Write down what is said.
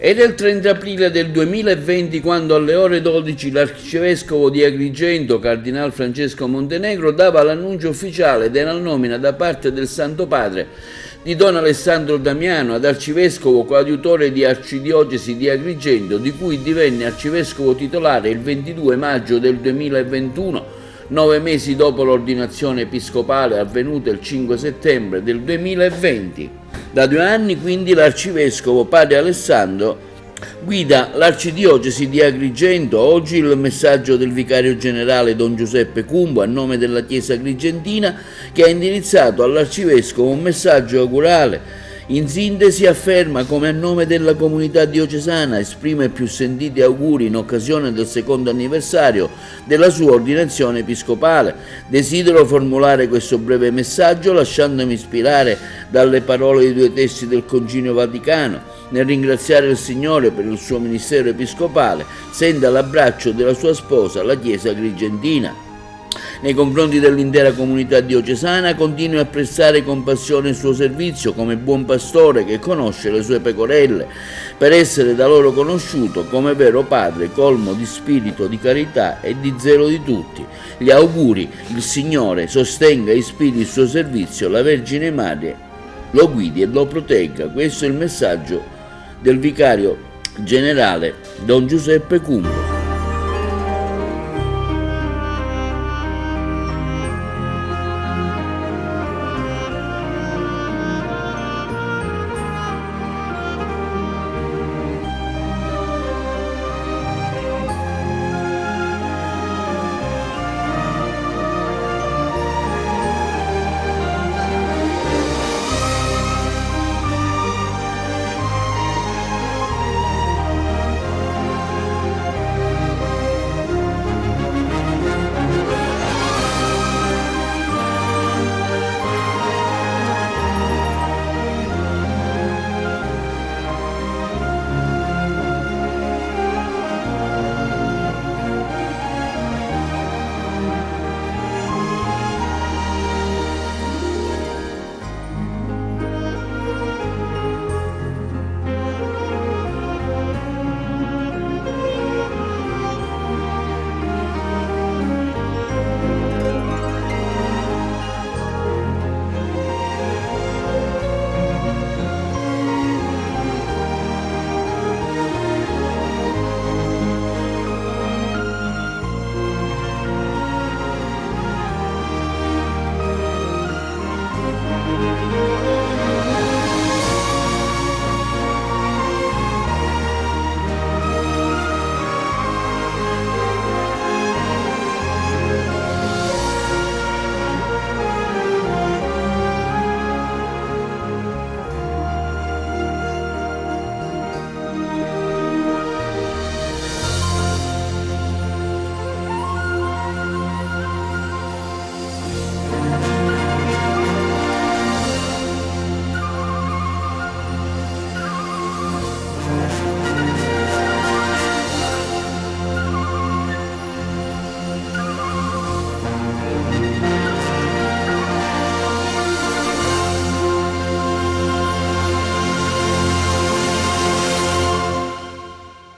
Ed è il 30 aprile del 2020 quando alle ore 12 l'arcivescovo di Agrigento, Cardinal Francesco Montenegro, dava l'annuncio ufficiale della nomina da parte del Santo Padre di Don Alessandro Damiano ad arcivescovo coadiutore di Arcidiocesi di Agrigento, di cui divenne arcivescovo titolare il 22 maggio del 2021, 9 mesi dopo l'ordinazione episcopale avvenuta il 5 settembre del 2020. Da 2 anni quindi l'arcivescovo padre Alessandro guida l'arcidiocesi di Agrigento. Oggi il messaggio del vicario generale Don Giuseppe Cumbo a nome della Chiesa agrigentina, che ha indirizzato all'arcivescovo un messaggio augurale. In sintesi afferma come a nome della comunità diocesana esprime i più sentiti auguri in occasione del 2° anniversario della sua ordinazione episcopale. Desidero formulare questo breve messaggio lasciandomi ispirare dalle parole di 2 testi del Concilio Vaticano. Nel ringraziare il Signore per il suo ministero episcopale, senta l'abbraccio della sua sposa, la Chiesa agrigentina. Nei confronti dell'intera comunità diocesana continui a prestare con passione il suo servizio come buon pastore che conosce le sue pecorelle, per essere da loro conosciuto come vero padre colmo di spirito di carità e di zelo di tutti. Gli auguri, il Signore sostenga e ispiri il suo servizio, la Vergine Madre lo guidi e lo protegga. Questo è il messaggio del vicario generale Don Giuseppe Cumbo.